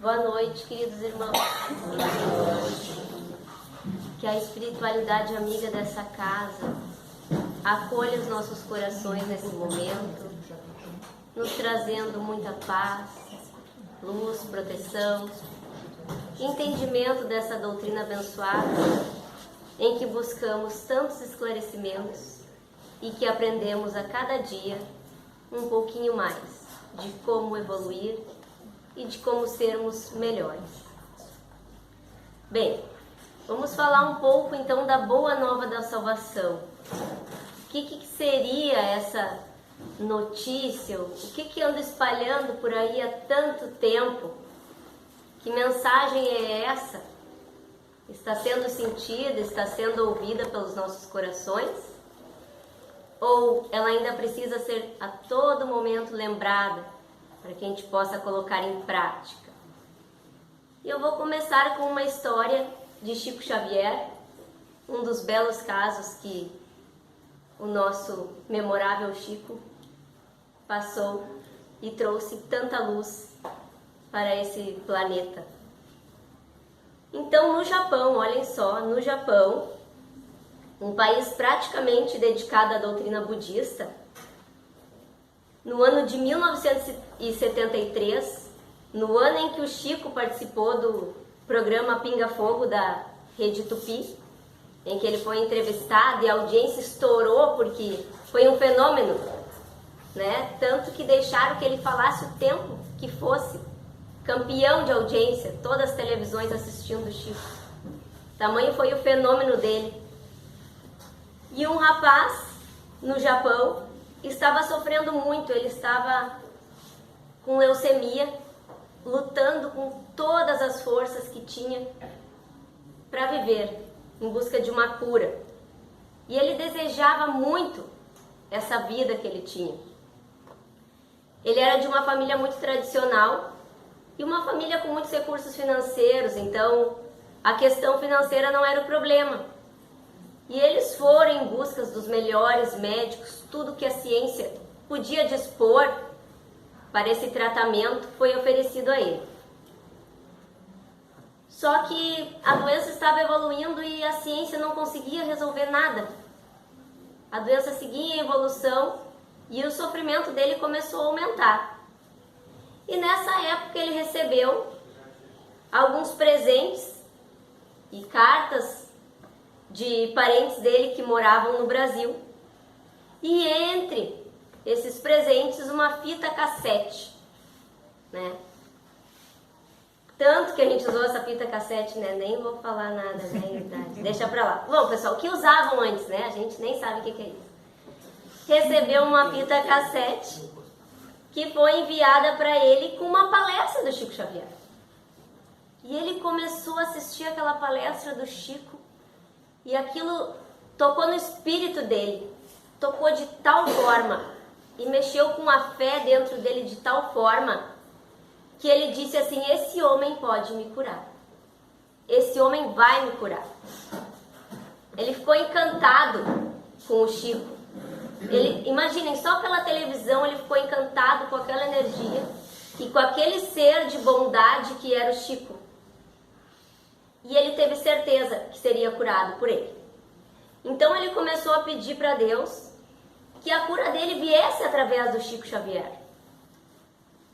Boa noite, queridos irmãos. Boa noite. Que a espiritualidade amiga dessa casa acolha os nossos corações nesse momento, nos trazendo muita paz, luz, proteção, entendimento dessa doutrina abençoada, em que buscamos tantos esclarecimentos e que aprendemos a cada dia um pouquinho mais de como evoluir e de como sermos melhores. Bem, vamos falar um pouco então da boa nova da salvação. O que seria essa notícia? O que anda espalhando por aí há tanto tempo? Que mensagem é essa? Está sendo sentida, está sendo ouvida pelos nossos corações? Ou ela ainda precisa ser a todo momento lembrada para que a gente possa colocar em prática? E eu vou começar com uma história de Chico Xavier, um dos belos casos que o nosso memorável Chico passou e trouxe tanta luz para esse planeta. Então, no Japão, olhem só, no Japão, um país praticamente dedicado à doutrina budista, no ano de 1973, no ano em que o Chico participou do programa Pinga Fogo da Rede Tupi, em que ele foi entrevistado e a audiência estourou porque foi um fenômeno, né? Tanto que deixaram que ele falasse o tempo que fosse. Campeão de audiência, todas as televisões assistindo o Chico. Tamanho foi o fenômeno dele. E um rapaz no Japão estava sofrendo muito, ele estava com leucemia, lutando com todas as forças que tinha para viver, em busca de uma cura. E ele desejava muito essa vida que ele tinha. Ele era de uma família muito tradicional e uma família com muitos recursos financeiros, então a questão financeira não era o problema. E eles foram em busca dos melhores médicos, tudo que a ciência podia dispor para esse tratamento foi oferecido a ele. Só que a doença estava evoluindo e a ciência não conseguia resolver nada. A doença seguia em evolução e o sofrimento dele começou a aumentar. E nessa época ele recebeu alguns presentes e cartas de parentes dele que moravam no Brasil. E entre esses presentes, uma fita cassete, né? Tanto que a gente usou essa fita cassete, né? Nem vou falar nada, né? Deixa pra lá. Bom, pessoal, o que usavam antes, né? A gente nem sabe o que é isso. Recebeu uma fita cassete que foi enviada para ele com uma palestra do Chico Xavier. E ele começou a assistir aquela palestra do Chico e aquilo tocou no espírito dele, tocou de tal forma e mexeu com a fé dentro dele de tal forma que ele disse assim: esse homem pode me curar, esse homem vai me curar. Ele ficou encantado com o Chico. Imaginem, só pela televisão ele ficou encantado com aquela energia e com aquele ser de bondade que era o Chico. E ele teve certeza que seria curado por ele. Então ele começou a pedir para Deus que a cura dele viesse através do Chico Xavier.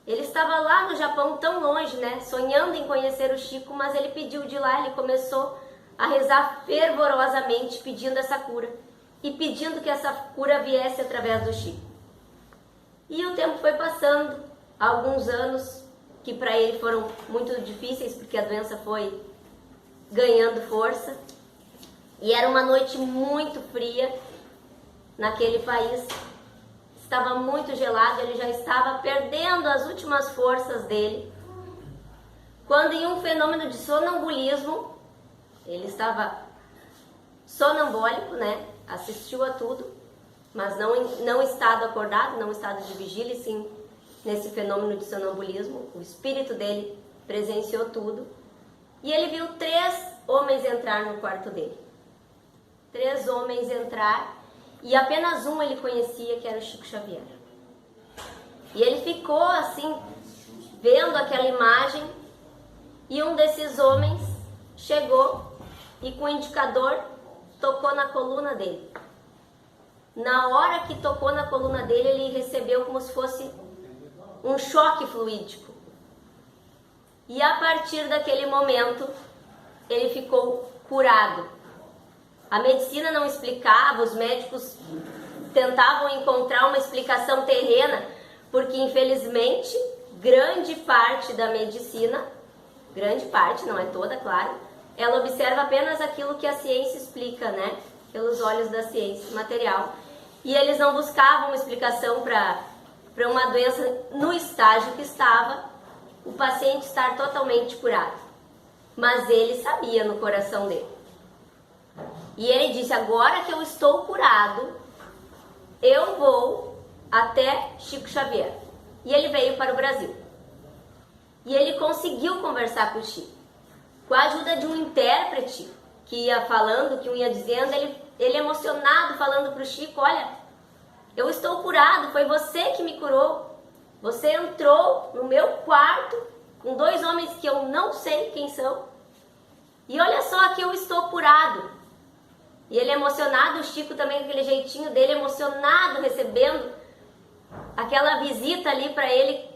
Ele estava lá no Japão, tão longe, né? Sonhando em conhecer o Chico, mas ele pediu de lá, ele começou a rezar fervorosamente pedindo essa cura. E pedindo que essa cura viesse através do Chico. E o tempo foi passando, alguns anos que para ele foram muito difíceis, porque a doença foi ganhando força. E era uma noite muito fria naquele país. Estava muito gelado, ele já estava perdendo as últimas forças dele. Quando em um fenômeno de sonambulismo, ele estava sonambólico, né? Assistiu a tudo, mas não em estado acordado, não em estado de vigília, sim nesse fenômeno de sonambulismo. O espírito dele presenciou tudo. E ele viu 3 homens entrar no quarto dele. 3 homens entrar e apenas um ele conhecia, que era o Chico Xavier. E ele ficou assim, vendo aquela imagem E um desses homens chegou e com o indicador tocou na coluna dele. Na hora que tocou na coluna dele, ele recebeu como se fosse um choque fluídico. E a partir daquele momento, ele ficou curado. A medicina não explicava, os médicos tentavam encontrar uma explicação terrena, porque infelizmente, grande parte da medicina, grande parte, não é toda, claro, ela observa apenas aquilo que a ciência explica, né? Pelos olhos da ciência material. E eles não buscavam uma explicação para uma doença no estágio que estava, o paciente estar totalmente curado. Mas ele sabia no coração dele. E ele disse, agora que eu estou curado, eu vou até Chico Xavier. E ele veio para o Brasil. E ele conseguiu conversar com o Chico. Com a ajuda de um intérprete que ia falando, que ia dizendo, ele emocionado falando para o Chico, olha, eu estou curado, foi você que me curou. Você entrou no meu quarto com 2 homens que eu não sei quem são. E olha só que eu estou curado. E ele emocionado, o Chico também, aquele jeitinho dele, emocionado, recebendo aquela visita ali para ele,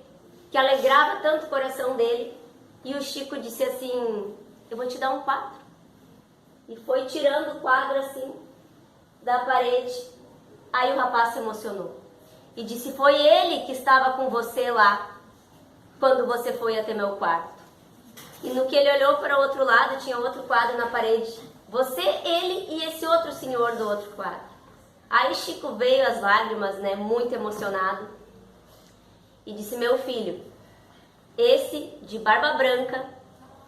que alegrava tanto o coração dele. E o Chico disse assim, eu vou te dar um quadro. E foi tirando o quadro assim, da parede. Aí o rapaz se emocionou. E disse, foi ele que estava com você lá, quando você foi até meu quarto. E no que ele olhou para o outro lado, tinha outro quadro na parede. Você, ele e esse outro senhor do outro quadro. Aí Chico veio as lágrimas, né, muito emocionado. E disse, meu filho, esse de barba branca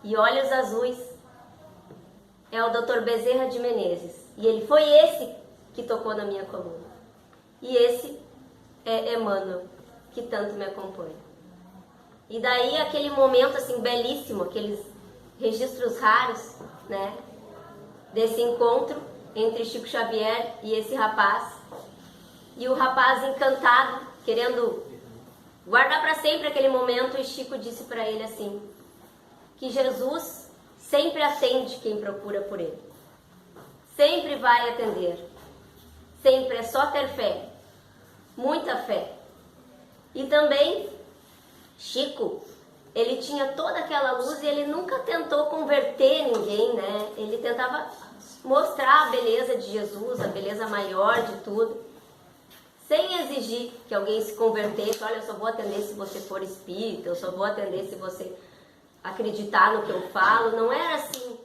e olhos azuis é o Dr. Bezerra de Menezes. E ele foi esse que tocou na minha coluna. E esse é Emmanuel, que tanto me acompanha. E daí aquele momento assim belíssimo, aqueles registros raros, né, desse encontro entre Chico Xavier e esse rapaz. E o rapaz encantado, querendo guardar para sempre aquele momento, e Chico disse para ele assim, que Jesus sempre atende quem procura por ele. Sempre vai atender. Sempre é só ter fé. Muita fé. E também, Chico, ele tinha toda aquela luz e ele nunca tentou converter ninguém, né? Ele tentava mostrar a beleza de Jesus, a beleza maior de tudo, sem exigir que alguém se convertesse. Olha, eu só vou atender se você for espírita, eu só vou atender se você acreditar no que eu falo. Não era assim.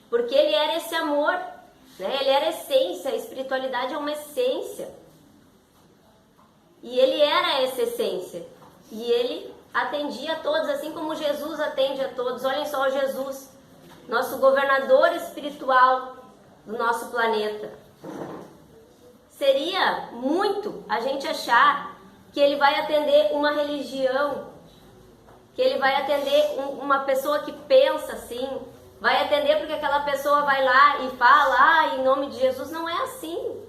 Porque ele era esse amor, né? Ele era a essência, a espiritualidade é uma essência. E ele era essa essência. E ele atendia a todos, assim como Jesus atende a todos. Olhem só Jesus, nosso governador espiritual do nosso planeta. Seria muito a gente achar que ele vai atender uma religião, que ele vai atender uma pessoa que pensa assim, vai atender porque aquela pessoa vai lá e fala, em nome de Jesus. Não é assim.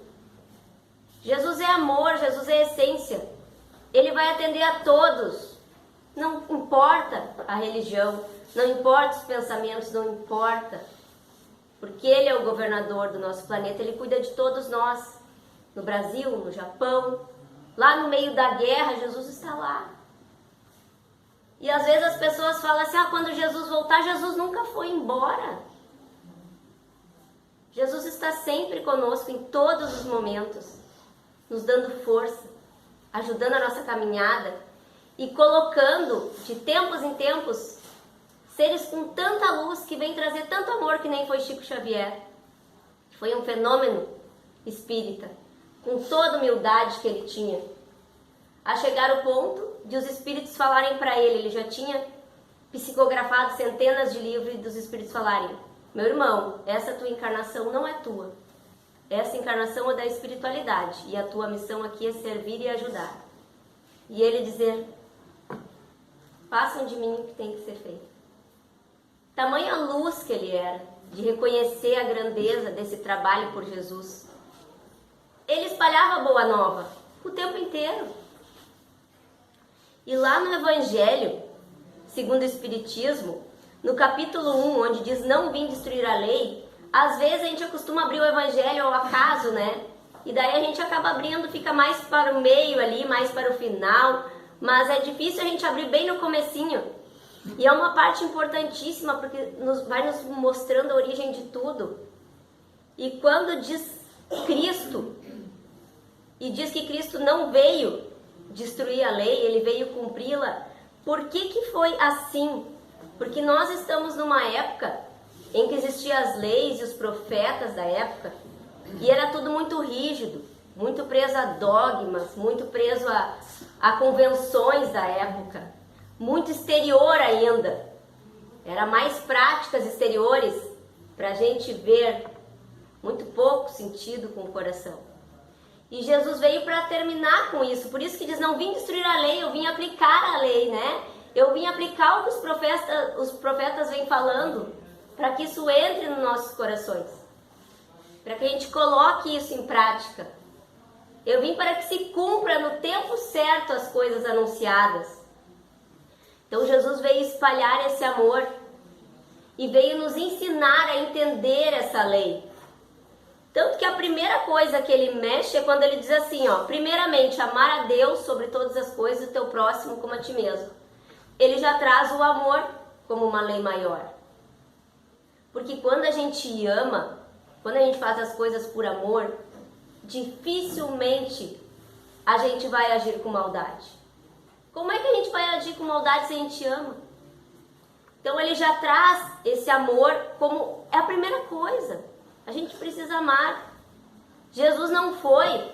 Jesus é amor, Jesus é essência. Ele vai atender a todos. Não importa a religião, não importa os pensamentos, não importa. Porque ele é o governador do nosso planeta, ele cuida de todos nós. No Brasil, no Japão, lá no meio da guerra, Jesus está lá. E às vezes as pessoas falam assim, quando Jesus voltar, Jesus nunca foi embora. Jesus está sempre conosco em todos os momentos, nos dando força, ajudando a nossa caminhada e colocando, de tempos em tempos, seres com tanta luz que vem trazer tanto amor, que nem foi Chico Xavier. Foi um fenômeno espírita, com toda a humildade que ele tinha, a chegar ao ponto de os espíritos falarem para ele já tinha psicografado centenas de livros, e dos espíritos falarem, meu irmão, essa tua encarnação não é tua. Essa encarnação é da espiritualidade e a tua missão aqui é servir e ajudar. E ele dizer, façam de mim o que tem que ser feito. Tamanha luz que ele era, de reconhecer a grandeza desse trabalho por Jesus. Ele espalhava a boa nova o tempo inteiro. E lá no Evangelho, segundo o Espiritismo, no capítulo 1, onde diz não vim destruir a lei, às vezes a gente costuma abrir o Evangelho ao acaso, né? E daí a gente acaba abrindo, fica mais para o meio ali, mais para o final, mas é difícil a gente abrir bem no comecinho. E é uma parte importantíssima, porque vai nos mostrando a origem de tudo. E quando diz Cristo, e diz que Cristo não veio destruir a lei, ele veio cumpri-la, por que foi assim? Porque nós estamos numa época em que existiam as leis e os profetas da época, e era tudo muito rígido, muito preso a dogmas, muito preso a convenções da época, muito exterior ainda. Era mais práticas exteriores para a gente ver, muito pouco sentido com o coração. E Jesus veio para terminar com isso, por isso que diz, não vim destruir a lei, eu vim aplicar a lei, né? Eu vim aplicar o que os profetas vêm falando, para que isso entre nos nossos corações, para que a gente coloque isso em prática. Eu vim para que se cumpra no tempo certo as coisas anunciadas. Então Jesus veio espalhar esse amor e veio nos ensinar a entender essa lei. Tanto que a primeira coisa que ele mexe é quando ele diz assim, ó, primeiramente, amar a Deus sobre todas as coisas e o teu próximo como a ti mesmo. Ele já traz o amor como uma lei maior. Porque quando a gente ama, quando a gente faz as coisas por amor, dificilmente a gente vai agir com maldade. Como é que a gente vai agir com maldade se a gente ama? Então ele já traz esse amor como é a primeira coisa. A gente precisa amar. Jesus não foi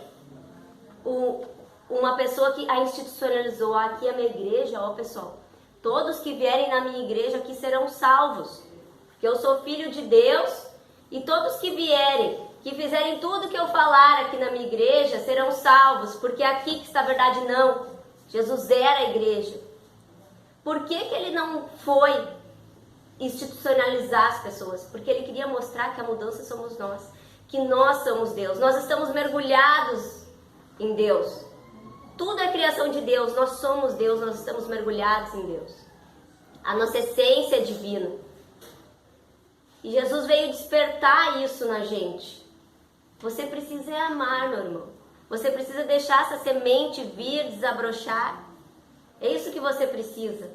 uma pessoa que a institucionalizou. Aqui é a minha igreja, ó pessoal. Todos que vierem na minha igreja aqui serão salvos. Porque eu sou filho de Deus e todos que vierem, que fizerem tudo que eu falar aqui na minha igreja, serão salvos. Porque é aqui que está a verdade, não. Jesus era a igreja. Por que ele não foi institucionalizar as pessoas? Porque ele queria mostrar que a mudança somos nós, que nós somos Deus, nós estamos mergulhados em Deus. Tudo é criação de Deus, nós somos Deus, nós estamos mergulhados em Deus. A nossa essência é divina. E Jesus veio despertar isso na gente. Você precisa amar, meu irmão. Você precisa deixar essa semente vir, desabrochar. É isso que você precisa.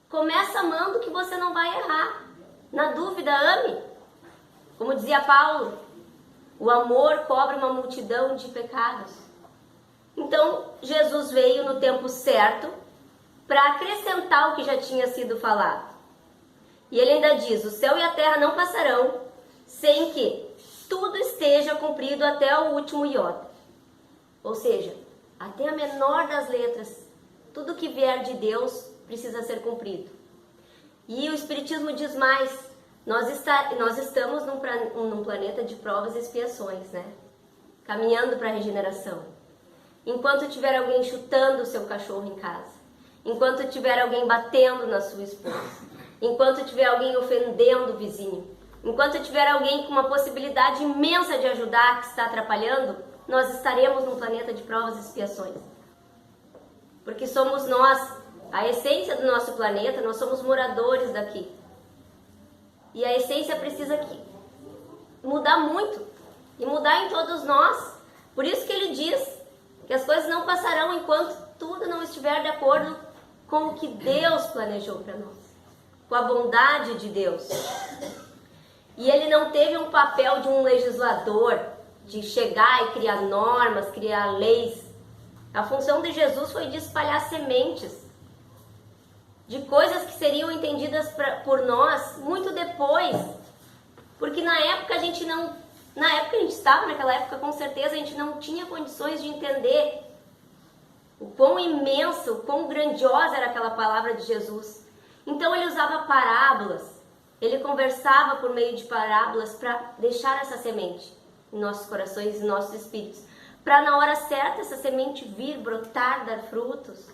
Começa amando que você não vai errar. Na dúvida, ame. Como dizia Paulo, o amor cobre uma multidão de pecados. Então, Jesus veio no tempo certo para acrescentar o que já tinha sido falado. E ele ainda diz, o céu e a terra não passarão sem que tudo esteja cumprido até o último iota. Ou seja, até a menor das letras, tudo que vier de Deus precisa ser cumprido. E o Espiritismo diz mais, nós estamos num planeta de provas e expiações, né? Caminhando para a regeneração. Enquanto tiver alguém chutando o seu cachorro em casa, enquanto tiver alguém batendo na sua esposa, enquanto tiver alguém ofendendo o vizinho, enquanto tiver alguém com uma possibilidade imensa de ajudar que está atrapalhando, nós estaremos num planeta de provas e expiações. Porque somos nós, a essência do nosso planeta, nós somos moradores daqui. E a essência precisa mudar muito. E mudar em todos nós. Por isso que ele diz que as coisas não passarão enquanto tudo não estiver de acordo com o que Deus planejou para nós. Com a bondade de Deus. E ele não teve um papel de um legislador, de chegar e criar normas, criar leis. A função de Jesus foi de espalhar sementes de coisas que seriam entendidas por nós muito depois. Porque na época a gente estava naquela época, com certeza a gente não tinha condições de entender o quão imenso, o quão grandiosa era aquela palavra de Jesus. Então ele usava parábolas, ele conversava por meio de parábolas para deixar essa semente em nossos corações e nossos espíritos, para na hora certa essa semente vir, brotar, dar frutos,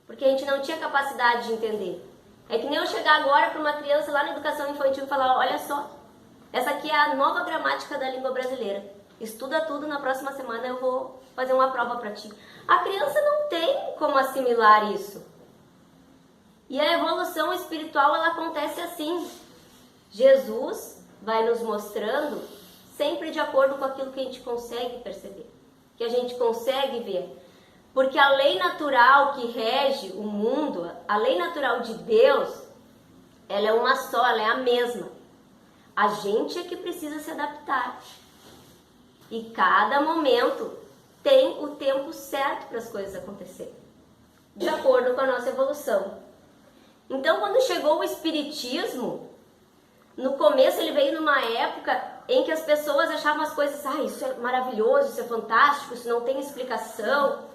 porque a gente não tinha capacidade de entender. É que nem eu chegar agora para uma criança lá na educação infantil e falar, olha só, essa aqui é a nova gramática da língua brasileira, estuda tudo, na próxima semana eu vou fazer uma prova para ti. A criança não tem como assimilar isso. E a evolução espiritual, ela acontece assim. Jesus vai nos mostrando sempre de acordo com aquilo que a gente consegue perceber, que a gente consegue ver. Porque a lei natural que rege o mundo, a lei natural de Deus, ela é uma só, ela é a mesma. A gente é que precisa se adaptar. E cada momento tem o tempo certo para as coisas acontecerem, de acordo com a nossa evolução. Então, quando chegou o Espiritismo, no começo ele veio numa época em que as pessoas achavam as coisas, isso é maravilhoso, isso é fantástico, isso não tem explicação.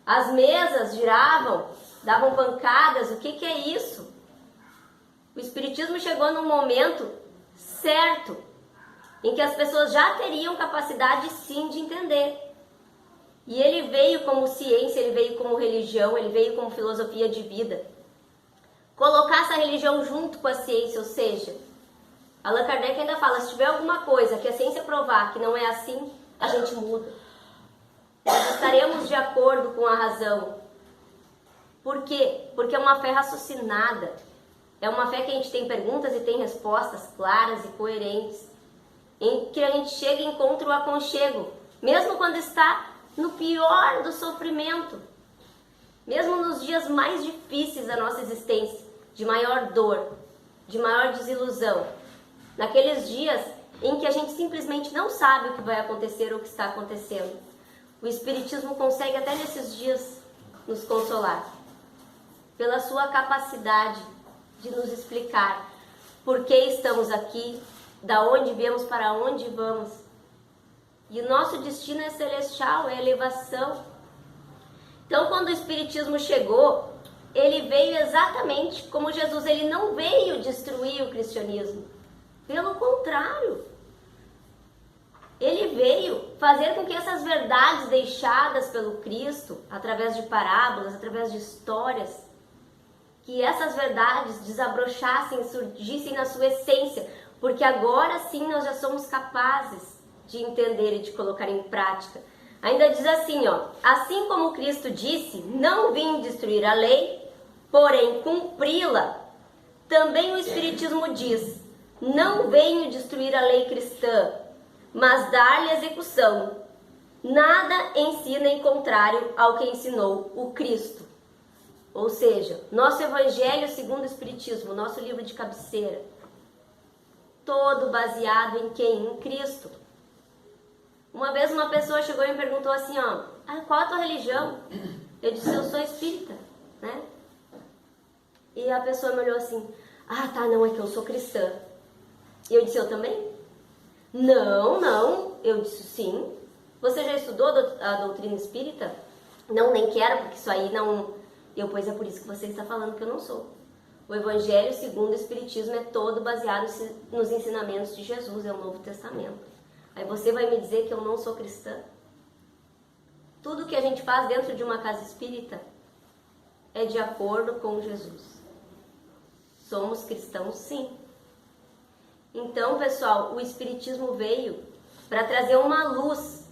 As mesas giravam, davam pancadas, o que é isso? O Espiritismo chegou num momento certo, em que as pessoas já teriam capacidade sim de entender. E ele veio como ciência, ele veio como religião, ele veio como filosofia de vida. Colocar essa religião junto com a ciência, ou seja, Allan Kardec ainda fala, se tiver alguma coisa que a ciência provar que não é assim, a gente muda. Nós estaremos de acordo com a razão. Por quê? Porque é uma fé raciocinada. É uma fé que a gente tem perguntas e tem respostas claras e coerentes. Em que a gente chega e encontra o aconchego. Mesmo quando está no pior do sofrimento. Mesmo nos dias mais difíceis da nossa existência. De maior dor. De maior desilusão. Naqueles dias em que a gente simplesmente não sabe o que vai acontecer ou o que está acontecendo. O Espiritismo consegue até nesses dias nos consolar. Pela sua capacidade de nos explicar por que estamos aqui, da onde viemos, para onde vamos. E o nosso destino é celestial, é elevação. Então, quando o Espiritismo chegou, ele veio exatamente como Jesus. Ele não veio destruir o cristianismo. Pelo contrário. Ele veio fazer com que essas verdades deixadas pelo Cristo, através de parábolas, através de histórias, que essas verdades desabrochassem, surgissem na sua essência, porque agora sim nós já somos capazes de entender e de colocar em prática. Ainda diz assim, assim como Cristo disse, não vim destruir a lei, porém cumpri-la, também o Espiritismo diz, não venho destruir a lei cristã, mas dar-lhe execução. Nada ensina em contrário ao que ensinou o Cristo. Ou seja, nosso Evangelho segundo o Espiritismo, nosso livro de cabeceira, todo baseado em quem? Em Cristo. Uma vez uma pessoa chegou e me perguntou assim, qual a tua religião? Eu disse, eu sou espírita, né? E a pessoa me olhou assim, não, é que eu sou cristã. E eu disse, eu também? Não. Eu disse, sim. Você já estudou a doutrina espírita? Não, nem quero, porque isso aí não... Pois é por isso que você está falando que eu não sou. O Evangelho segundo o Espiritismo é todo baseado nos ensinamentos de Jesus, é o Novo Testamento. Aí você vai me dizer que eu não sou cristã? Tudo que a gente faz dentro de uma casa espírita é de acordo com Jesus. Somos cristãos, sim. Então, pessoal, o Espiritismo veio para trazer uma luz.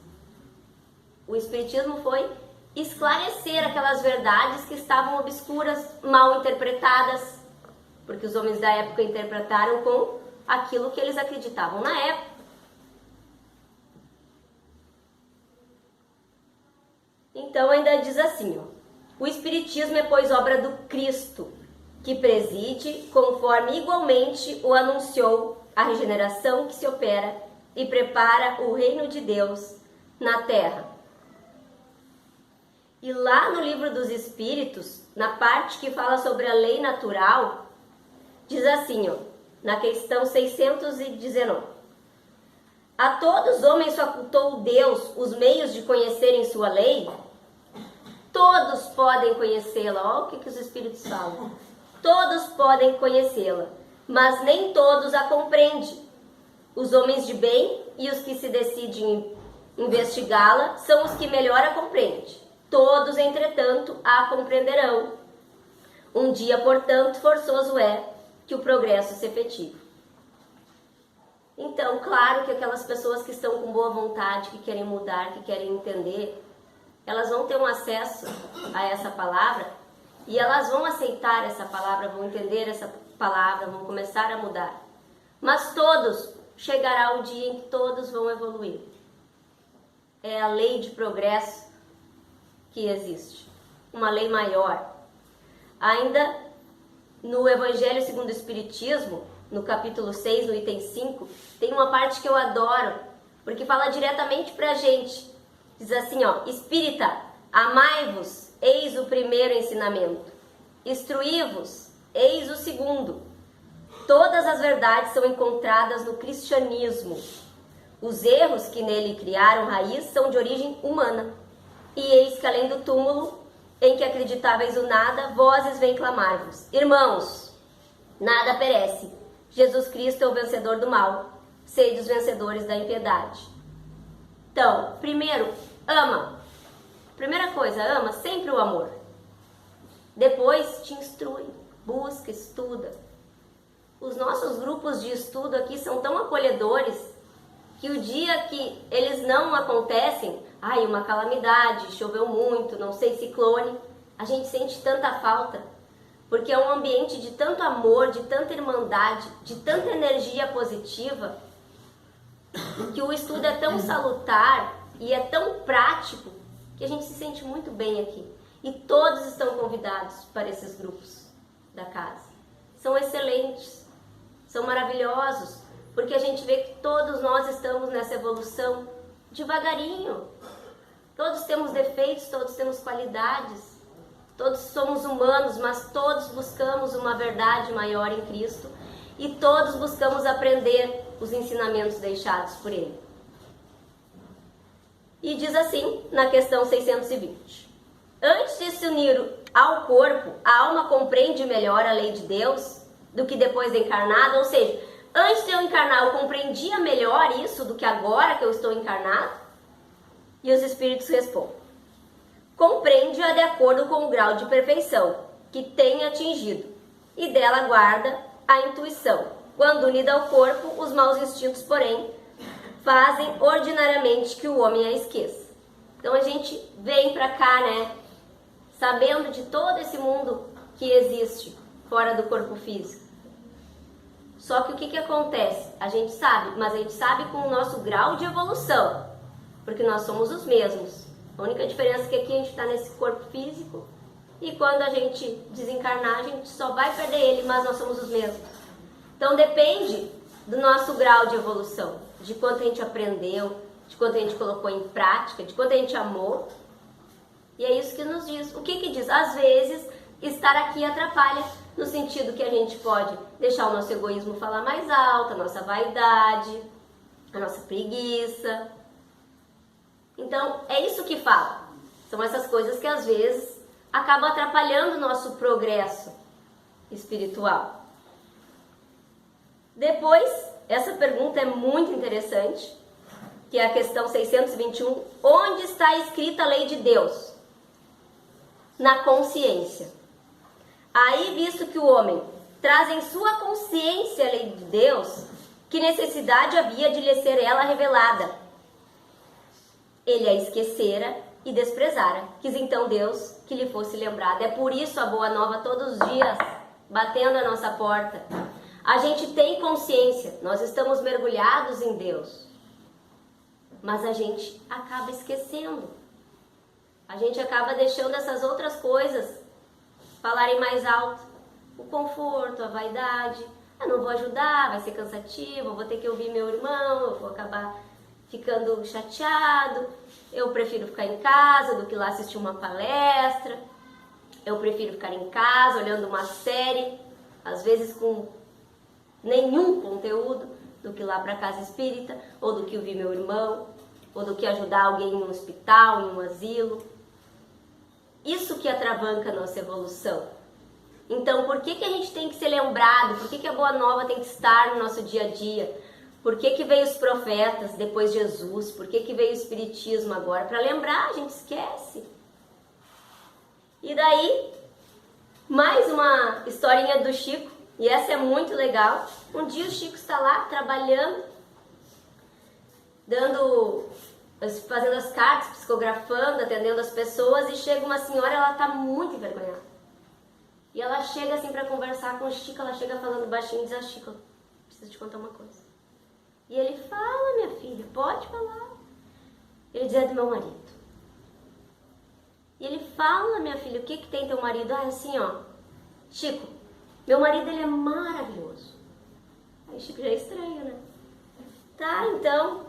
O Espiritismo foi esclarecer aquelas verdades que estavam obscuras, mal interpretadas, porque os homens da época interpretaram com aquilo que eles acreditavam na época. Então ainda diz assim, o Espiritismo é, pois, obra do Cristo, que preside, conforme igualmente o anunciou, a regeneração que se opera e prepara o reino de Deus na terra. E lá no livro dos Espíritos, na parte que fala sobre a lei natural, diz assim, na questão 619. A todos os homens facultou Deus os meios de conhecerem sua lei? Todos podem conhecê-la. Olha o que os Espíritos falam. Todos podem conhecê-la, mas nem todos a compreendem. Os homens de bem e os que se decidem investigá-la são os que melhor a compreendem. Todos, entretanto, a compreenderão. Um dia, portanto, forçoso é que o progresso se efetive. Então, claro que aquelas pessoas que estão com boa vontade, que querem mudar, que querem entender, elas vão ter um acesso a essa palavra E elas vão aceitar essa palavra, vão entender essa palavra, vão começar a mudar. Mas todos, chegará o dia em que todos vão evoluir. É a lei de progresso que existe. Uma lei maior. Ainda no Evangelho segundo o Espiritismo, no capítulo 6, no item 5, tem uma parte que eu adoro, porque fala diretamente pra gente. Diz assim, ó: Espírita, amai-vos, eis o primeiro ensinamento. Instruí-vos, eis o segundo. Todas as verdades são encontradas no cristianismo. Os erros que nele criaram raiz são de origem humana. E eis que além do túmulo, em que acreditáveis o nada, vozes vêm clamar-vos: Irmãos, nada perece. Jesus Cristo é o vencedor do mal. Sede os vencedores da impiedade. Então, primeiro, ama. Primeira coisa, ama sempre o amor. Depois, te instrui, busca, estuda. Os nossos grupos de estudo aqui são tão acolhedores que o dia que eles não acontecem, uma calamidade, choveu muito, não sei, ciclone, a gente sente tanta falta, porque é um ambiente de tanto amor, de tanta irmandade, de tanta energia positiva, que o estudo é tão salutar e é tão prático que a gente se sente muito bem aqui. E todos estão convidados para esses grupos da casa. São excelentes, são maravilhosos, porque a gente vê que todos nós estamos nessa evolução devagarinho. Todos temos defeitos, todos temos qualidades, todos somos humanos, mas todos buscamos uma verdade maior em Cristo e todos buscamos aprender os ensinamentos deixados por Ele. E diz assim, na questão 620: Antes de se unir ao corpo, a alma compreende melhor a lei de Deus do que depois de encarnado, ou seja, antes de eu encarnar eu compreendia melhor isso do que agora que eu estou encarnado? E os espíritos respondem: Compreende-a de acordo com o grau de perfeição que tem atingido, e dela guarda a intuição. Quando unida ao corpo, os maus instintos, porém, fazem ordinariamente que o homem a esqueça. Então a gente vem pra cá, né, sabendo de todo esse mundo que existe fora do corpo físico. Só que o que acontece? A gente sabe, mas a gente sabe com o nosso grau de evolução, porque nós somos os mesmos. A única diferença é que aqui a gente está nesse corpo físico e quando a gente desencarnar, a gente só vai perder ele, mas nós somos os mesmos. Então depende do nosso grau de evolução, de quanto a gente aprendeu, de quanto a gente colocou em prática, de quanto a gente amou. E é isso que nos diz. O que diz? Às vezes, estar aqui atrapalha, no sentido que a gente pode deixar o nosso egoísmo falar mais alto, a nossa vaidade, a nossa preguiça. Então, é isso que fala. São essas coisas que às vezes acabam atrapalhando o nosso progresso espiritual. Depois, essa pergunta é muito interessante, que é a questão 621. Onde está escrita a lei de Deus? Na consciência. Aí, visto que o homem traz em sua consciência a lei de Deus, que necessidade havia de lhe ser ela revelada? Ele a esquecera e desprezara. Quis então Deus que lhe fosse lembrada. É por isso a boa nova todos os dias, batendo a nossa porta. A gente tem consciência, nós estamos mergulhados em Deus, mas a gente acaba esquecendo. A gente acaba deixando essas outras coisas falarem mais alto. O conforto, a vaidade. Eu não vou ajudar, vai ser cansativo, eu vou ter que ouvir meu irmão, eu vou acabar ficando chateado. Eu prefiro ficar em casa do que lá assistir uma palestra. Eu prefiro ficar em casa olhando uma série, às vezes com nenhum conteúdo, do que lá para a casa espírita, ou do que ouvir meu irmão, ou do que ajudar alguém em um hospital, em um asilo. Isso que atravanca a nossa evolução. Então, por que a gente tem que ser lembrado? Por que a Boa Nova tem que estar no nosso dia a dia? Por que veio os profetas depois de Jesus? Por que veio o Espiritismo agora? Para lembrar, a gente esquece. E daí, mais uma historinha do Chico, e essa é muito legal. Um dia o Chico está lá trabalhando, fazendo as cartas, psicografando, atendendo as pessoas, e chega uma senhora, ela está muito envergonhada. E ela chega assim para conversar com o Chico, ela chega falando baixinho e diz: Chico, preciso te contar uma coisa. E ele: fala, minha filha, pode falar. Ele diz: é do meu marido. E ele: fala, minha filha, o que tem teu marido? Ah, é assim, ó, Chico, meu marido, ele é maravilhoso. Aí o Chico já é estranho, né? Tá, então,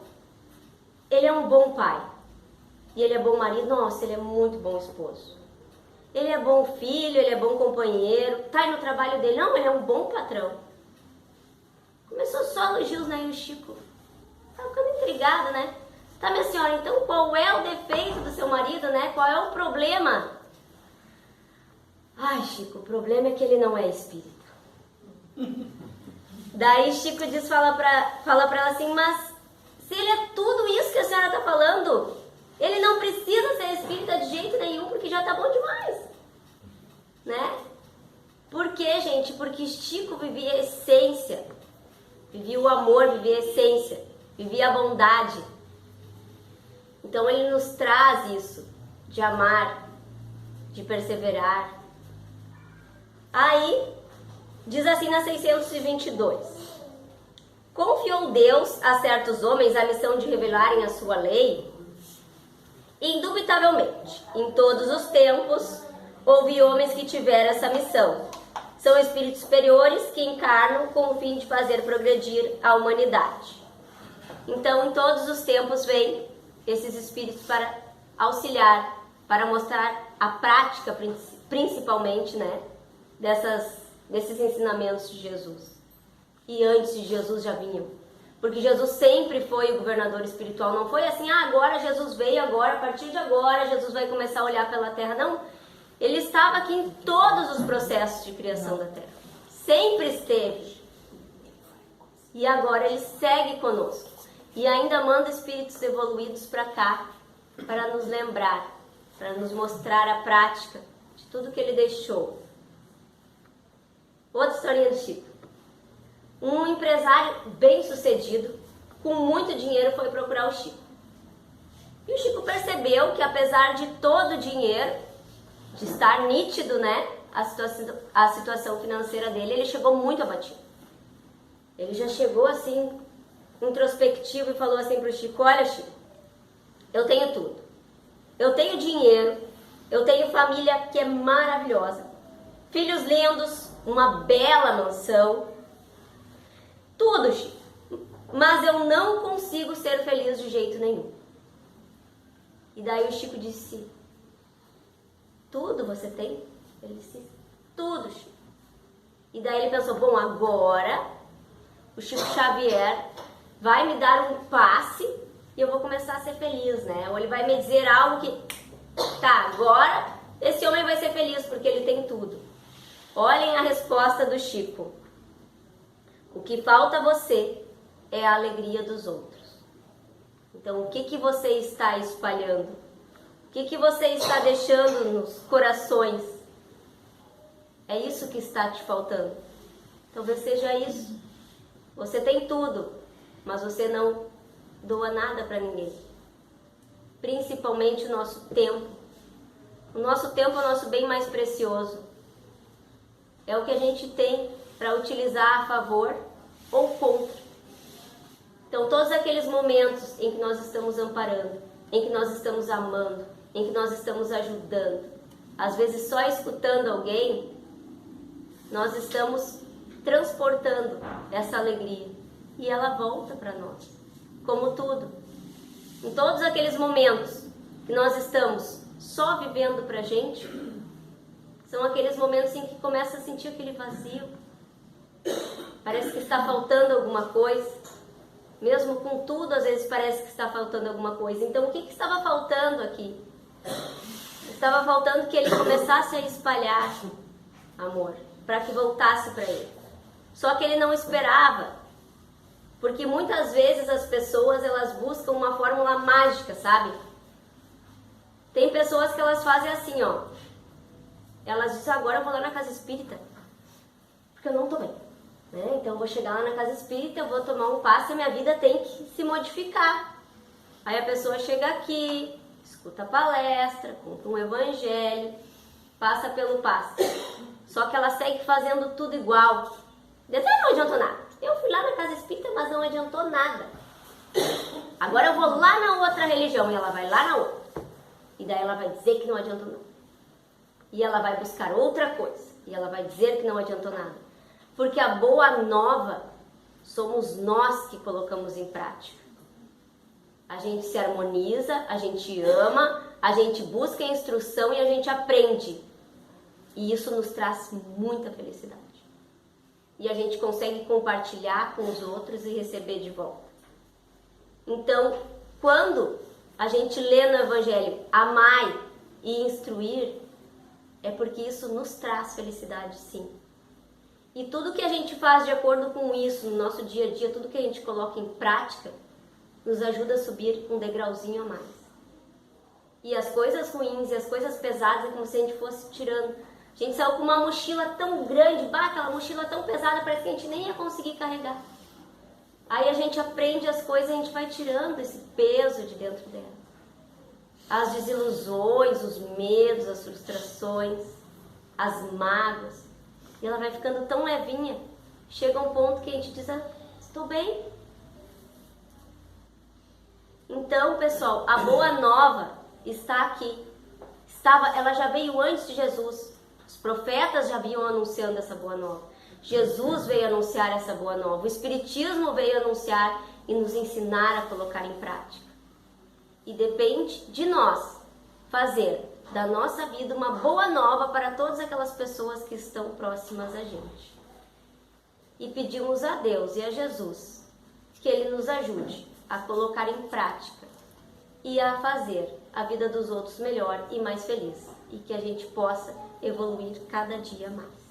ele é um bom pai. E ele é bom marido. Nossa, ele é muito bom esposo. Ele é bom filho, ele é bom companheiro. Tá aí no trabalho dele. Não, ele é um bom patrão. Começou só elogios, né? E o Chico tá ficando intrigado, né? Tá, minha senhora, então qual é o defeito do seu marido, né? Qual é o problema? Ai, Chico, o problema é que ele não é espírita. Daí Chico diz, fala pra ela assim: mas se ele é tudo isso que a senhora tá falando, ele não precisa ser espírita de jeito nenhum, porque já tá bom demais, né? Por quê, gente? Porque Chico vivia a essência, vivia o amor, vivia a essência, vivia a bondade. Então ele nos traz isso, de amar, de perseverar. Aí, diz assim na 622: confiou Deus a certos homens a missão de revelarem a sua lei? Indubitavelmente, em todos os tempos, houve homens que tiveram essa missão. São espíritos superiores que encarnam com o fim de fazer progredir a humanidade. Então, em todos os tempos, vêm esses espíritos para auxiliar, para mostrar a prática, principalmente, né, desses ensinamentos de Jesus. E antes de Jesus já vinham. Porque Jesus sempre foi o governador espiritual. Não foi assim: agora Jesus veio, agora, a partir de agora, Jesus vai começar a olhar pela terra. Não. Ele estava aqui em todos os processos de criação da terra. Sempre esteve. E agora ele segue conosco. E ainda manda espíritos evoluídos para cá, para nos lembrar, para nos mostrar a prática de tudo que ele deixou. Outra historinha do Chico. Um empresário bem sucedido, com muito dinheiro, foi procurar o Chico. E o Chico percebeu que, apesar de todo o dinheiro, de estar nítido, né, a situação financeira dele, ele chegou muito abatido. Ele já chegou assim, introspectivo, e falou assim para o Chico: olha, Chico, eu tenho tudo. Eu tenho dinheiro, eu tenho família que é maravilhosa, filhos lindos, uma bela mansão, tudo, Chico. Mas eu não consigo ser feliz de jeito nenhum. E daí o Chico disse: tudo você tem? Ele disse: tudo, Chico. E daí ele pensou: bom, agora o Chico Xavier vai me dar um passe e eu vou começar a ser feliz, né? Ou ele vai me dizer algo que, tá, agora esse homem vai ser feliz porque ele tem tudo. Olhem a resposta do Chico: o que falta a você é a alegria dos outros. Então, o que você está espalhando? O que você está deixando nos corações? É isso que está te faltando. Talvez seja isso. Você tem tudo, mas você não doa nada para ninguém. Principalmente o nosso tempo. O nosso tempo é o nosso bem mais precioso. É o que a gente tem para utilizar a favor ou contra. Então, todos aqueles momentos em que nós estamos amparando, em que nós estamos amando, em que nós estamos ajudando, às vezes só escutando alguém, nós estamos transportando essa alegria e ela volta para nós, como tudo. Em todos aqueles momentos que nós estamos só vivendo para a gente, são aqueles momentos em que começa a sentir aquele vazio, parece que está faltando alguma coisa. Mesmo com tudo, às vezes parece que está faltando alguma coisa. Então, o que estava faltando aqui? Estava faltando que ele começasse a espalhar amor, para que voltasse para ele. Só que ele não esperava, porque muitas vezes as pessoas, elas buscam uma fórmula mágica, sabe? Tem pessoas que elas fazem assim, ó. Elas dizem: agora eu vou lá na casa espírita, porque eu não tô bem. Então eu vou chegar lá na casa espírita, eu vou tomar um passe e minha vida tem que se modificar. Aí a pessoa chega aqui, escuta a palestra, compra um evangelho, passa pelo passe. Só que ela segue fazendo tudo igual. Detalhe, não adiantou nada. Eu fui lá na casa espírita, mas não adiantou nada. Agora eu vou lá na outra religião e ela vai lá na outra. E daí ela vai dizer que não adiantou nada. E ela vai buscar outra coisa. E ela vai dizer que não adiantou nada. Porque a boa nova somos nós que colocamos em prática. A gente se harmoniza, a gente ama, a gente busca instrução e a gente aprende. E isso nos traz muita felicidade. E a gente consegue compartilhar com os outros e receber de volta. Então, quando a gente lê no Evangelho amai e instruir, é porque isso nos traz felicidade, sim. E tudo que a gente faz de acordo com isso no nosso dia a dia, tudo que a gente coloca em prática, nos ajuda a subir um degrauzinho a mais. E as coisas ruins e as coisas pesadas é como se a gente fosse tirando. A gente saiu com uma mochila tão grande, aquela mochila tão pesada, parece que a gente nem ia conseguir carregar. Aí a gente aprende as coisas e a gente vai tirando esse peso de dentro dela. As desilusões, os medos, as frustrações, as mágoas. E ela vai ficando tão levinha. Chega um ponto que a gente diz, estou bem. Então, pessoal, a boa nova está aqui. Ela já veio antes de Jesus. Os profetas já vinham anunciando essa boa nova. Jesus veio anunciar essa boa nova. O Espiritismo veio anunciar e nos ensinar a colocar em prática. E depende de nós fazer da nossa vida uma boa nova para todas aquelas pessoas que estão próximas a gente. E pedimos a Deus e a Jesus que Ele nos ajude a colocar em prática e a fazer a vida dos outros melhor e mais feliz. E que a gente possa evoluir cada dia mais.